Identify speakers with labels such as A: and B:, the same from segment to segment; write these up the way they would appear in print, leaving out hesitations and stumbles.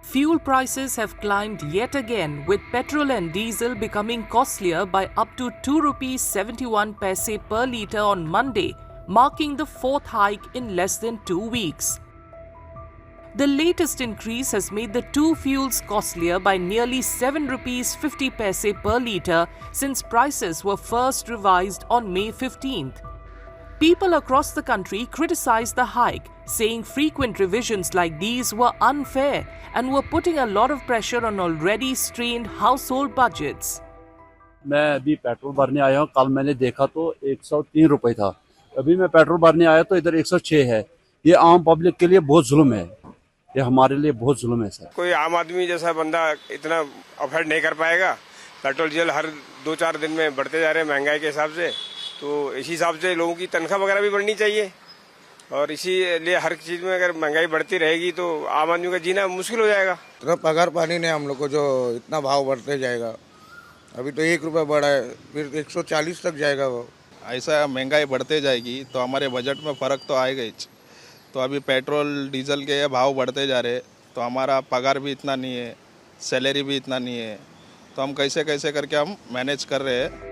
A: Fuel prices have climbed yet again, with petrol and diesel becoming costlier by up to 2 rupees 71 paise per litre on Monday, marking the fourth hike in less than 2 weeks. The latest increase has made the two fuels costlier by nearly 7 rupees 50 paise per litre since prices were first revised on May 15th. People across the country criticized the hike, saying frequent revisions like these were unfair and were putting a lot of pressure on already strained household budgets.
B: मैं अभी petrol भरने आया हूँ। कल मैंने देखा तो 103 रुपए था। अभी मैं पेट्रोल भरने आया तो इधर 106 है। ये आम पब्लिक के लिए बहुत जुल्म है। ये हमारे लिए बहुत जुल्म है सर।
C: कोई आम आदमी जैसा बंदा इतना अफोर्ड नहीं कर पाएगा। पेट्रोल डीजल हर 2-4 दिन में बढ़ते जा रहे हैं महंगाई के हिसाब से, तो इसी हिसाब से लोगों की तनख्वाह वगैरह भी बढ़नी चाहिए। और इसीलिए हर चीज में अगर महंगाई बढ़ती रहेगी तो आम आदमी का जीना मुश्किल हो जाएगा।
D: इतना पगार पानी नहीं हम लोग को, जो इतना भाव बढ़ते जाएगा। अभी तो 1 रुपया बढ़ा है, फिर 140 तक जाएगा वो।
E: ऐसा महंगाई बढ़ते जाएगी तो हमारे बजट में फ़र्क तो आएगा ही। तो अभी पेट्रोल डीजल के भाव बढ़ते जा रहे, तो हमारा पगार भी इतना नहीं है, सैलरी भी इतना नहीं है, तो हम कैसे कैसे करके हम मैनेज कर रहे हैं।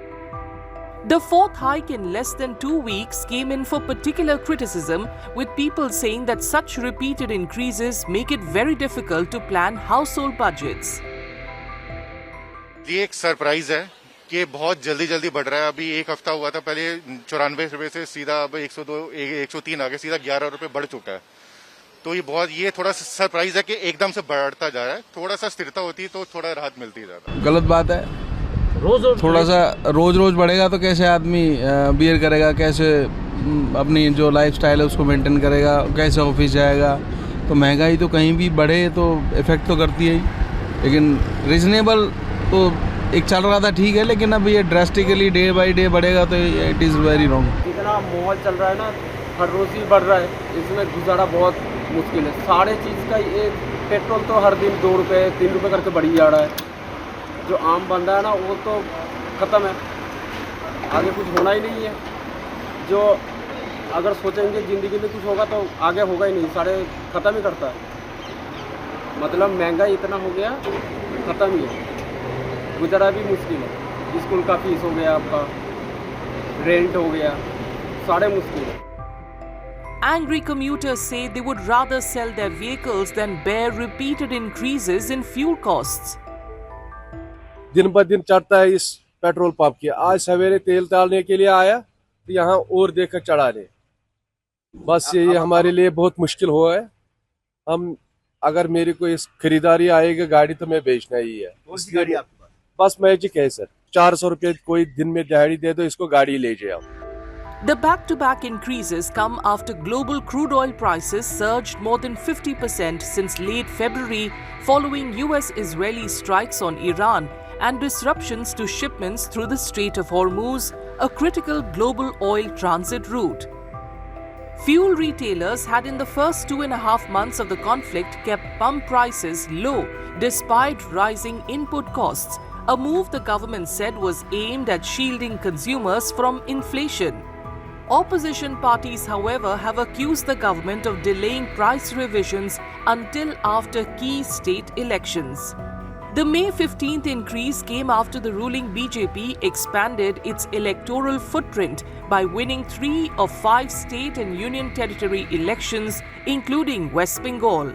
A: The fourth hike in less than 2 weeks came in for particular criticism, with people saying that such repeated increases make it very difficult to plan household budgets.
F: ये एक सरप्राइज है कि बहुत जल्दी जल्दी बढ़ रहा है। अभी एक हफ्ता हुआ था, पहले 94 रुपए से सीधा अब 102 103 आ गया, सीधा 11 रुपए बढ़ चुका है। तो ये थोड़ा सरप्राइज है कि एकदम से बढ़ता जा रहा है। थोड़ा सा स्थिरता होती तो थोड़ा राहत मिलती ज्यादा।
G: गलत बात है। थोड़ा सा रोज बढ़ेगा तो कैसे आदमी बियर करेगा, कैसे अपनी जो लाइफस्टाइल है उसको मेंटेन करेगा, कैसे ऑफिस जाएगा। तो महंगाई तो कहीं भी बढ़े तो इफेक्ट तो करती है ही, लेकिन रीजनेबल तो एक चल रहा था, ठीक है। लेकिन अब ये ड्रास्टिकली डे बाय डे बढ़ेगा तो इट इज़ वेरी रॉन्ग।
H: इतना माहौल चल रहा है ना, हर रोज़ ही बढ़ रहा है, इसमें गुजारा बहुत मुश्किल है। सारे चीज़ का एक पेट्रोल तो हर दिन 2 रुपये 3 रुपये करके बढ़ी जा रहा है। जो आम बंदा है ना वो तो ख़त्म है, आगे कुछ होना ही नहीं है। जो अगर सोचेंगे ज़िंदगी में कुछ होगा तो आगे होगा ही नहीं, सारे ख़त्म ही करता है। मतलब महंगाई इतना हो गया, ख़त्म ही है, गुजारा भी मुश्किल है। स्कूल का फीस हो गया, आपका रेंट हो गया, सारे मुश्किल है।
A: Angry commuters say they would rather sell their vehicles than bear repeated increases in fuel costs.
B: दिन ब दिन चढ़ता है इस पेट्रोल पंप की। आज सवेरे तेल डालने के लिए आया तो यहाँ और देखकर चढ़ा ले। बस ये हमारे लिए बहुत मुश्किल हुआ है। हम अगर मेरी कोई खरीदारी आएगी गाड़ी तो मैं बेचना ही है। गाड़ी आपके पास? बस मैजिक है सर। 400 रुपये कोई दिन में दिहाड़ी दे दो, इसको गाड़ी ले जाओ।
A: The back-to-back increases come after global crude oil prices surged more than 50% since late February following US-Israeli strikes on Iran and disruptions to shipments through the Strait of Hormuz, a critical global oil transit route. Fuel retailers had in the first 2.5 months of the conflict kept pump prices low despite rising input costs, a move the government said was aimed at shielding consumers from inflation. Opposition parties, however, have accused the government of delaying price revisions until after key state elections. The May 15th increase came after the ruling BJP expanded its electoral footprint by winning 3 of 5 state and union territory elections, including West Bengal.